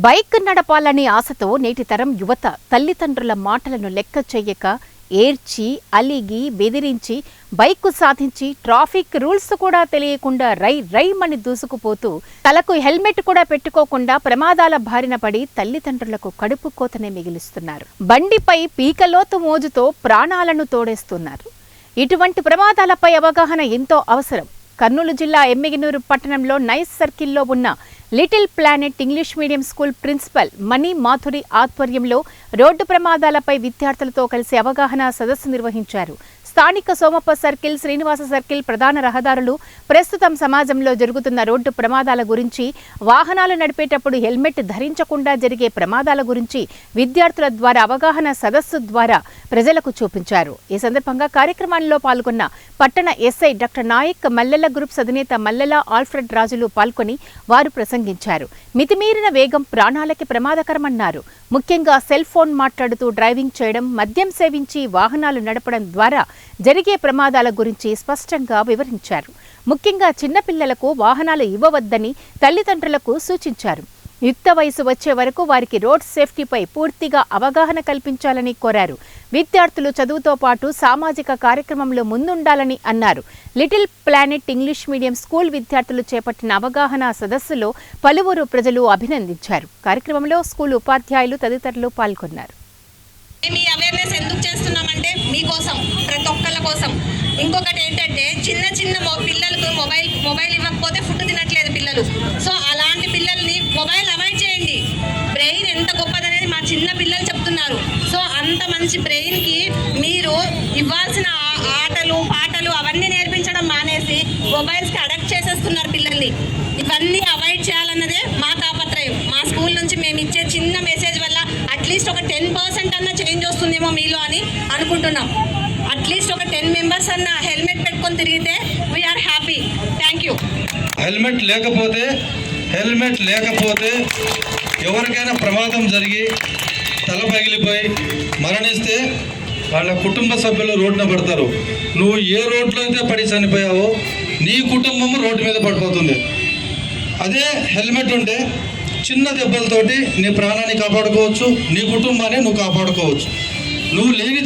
Bike నడపాలని ఆశతో నేటి తరం యువత తల్లిదండ్రుల మాటలను లెక్క చెయ్యక ఏడ్చి అలిగి బెదిరించి బైక్ సాధించి ట్రాఫిక్ రూల్స్ కూడా తెలియకుండా రైమని దూసుకుపోతూ తలకు హెల్మెట్ కూడా పెట్టుకోకుండా ప్రమాదాల బారిన పడి తల్లిదండ్రులకు కడుపు కోతనే మిగిలిస్తున్నారు. బండిపై పీకలోతు మోజుతో ప్రాణాలను తోడేస్తున్నారు. ఇటువంటి ప్రమాదాలపై అవగాహన ఎంతో అవసరం. కర్నూలు జిల్లా ఎమ్మిగనూరు పట్టణంలో నైస్ సర్కిల్లో ఉన్న little planet English medium school principal Mani Madhuri ఆధ్వర్యంలో రోడ్డు ప్రమాదాలపై విద్యార్థులతో కలిసి అవగాహన సదస్సు నిర్వహించారు. స్థానిక సోమప్ప సర్కిల్, శ్రీనివాస సర్కిల్ ప్రధాన రహదారులు, ప్రస్తుతం సమాజంలో జరుగుతున్న రోడ్డు ప్రమాదాల గురించి, వాహనాలు నడిపేటప్పుడు హెల్మెట్ ధరించకుండా జరిగే ప్రమాదాల గురించి విద్యార్థుల ద్వారా అవగాహన సదస్సు ద్వారా ప్రజలకు చూపించారు. ఈ సందర్భంగా కార్యక్రమాల్లో పాల్గొన్న పట్టణ ఎస్ఐ డాక్టర్ నాయక్, మల్లెల గ్రూప్స్ అధినేత మల్లెల ఆల్ఫ్రెడ్ రాజులు పాల్గొని వారు ప్రసంగించారు. మితిమీరిన వేగం ప్రాణాలకి ప్రమాదకరమన్నారు. ముఖ్యంగా సెల్ ఫోన్ మాట్లాడుతూ డ్రైవింగ్ చేయడం, మద్యం సేవించి వాహనాలు నడపడం ద్వారా జరిగే ప్రమాదాల గురించి స్పష్టంగా వివరించారు. ముఖ్యంగా చిన్నపిల్లలకు వాహనాలు ఇవ్వవద్దని తల్లిదండ్రులకు సూచించారు. యుక్త వయసు వచ్చే వరకు వారికి రోడ్ సేఫ్టీపై పూర్తిగా అవగాహన కల్పించాలని కోరారు. విద్యార్థులు చదువుతో పాటు సామాజిక కార్యక్రమంలో ముందుండాలని అన్నారు. Little planet English medium school విద్యార్థులు చేపట్టిన అవగాహన సదస్సులో పలువురు ప్రజలు అభినందించారు. కార్యక్రమంలో స్కూల్ ఉపాధ్యాయులు తదితరులు పాల్గొన్నారు. ఎందుకు చేస్తున్నామంటే మీకోసం, ప్రతి ఒక్కళ్ళ కోసం. ఇంకొకటి ఏంటంటే చిన్న పిల్లలకు మొబైల్ ఇవ్వకపోతే ఫుడ్ తినట్లేదు పిల్లలు. సో అలాంటి పిల్లల్ని మొబైల్ అవాయిడ్ చేయండి. బ్రెయిన్ ఎంత గొప్పదనేది మా చిన్న పిల్లలు చెప్తున్నారు. సో అంత మంచి బ్రెయిన్కి మీరు ఇవ్వాల్సిన ఆటలు పాటలు అవన్నీ నేర్పించడం మానేసి మొబైల్స్కి అడక్ట్ చేసేస్తున్నారు పిల్లల్ని. ఇవన్నీ అవాయిడ్ చేయాలన్నదే మా తాపత్రయం. మా స్కూల్ నుంచి మేము ఇచ్చే చిన్న మెసేజ్ వల్ల అట్లీస్ట్ ఒక 10% అన్న చేంజ్ వస్తుందేమో మీలో అని అనుకుంటున్నాం. అట్లీస్ట్ ఒక 10 మెంబర్స్ అన్న హెల్మెట్ పెట్టుకొని తిరిగితే we are happy. Thank you. Helmet లేకపోతే ఎవరికైనా ప్రమాదం జరిగి తల పగిలిపోయి మరణిస్తే వాళ్ళ కుటుంబ సభ్యులు రోడ్డున పడతారు. నువ్వు ఏ రోడ్లో అయితే పడి చనిపోయావో నీ కుటుంబం రోడ్డు మీద పడిపోతుంది. అదే హెల్మెట్ ఉంటే చిన్న దెబ్బలతోటి నీ ప్రాణాన్ని కాపాడుకోవచ్చు, నీ కుటుంబాన్ని నువ్వు కాపాడుకోవచ్చు. నువ్వు లేని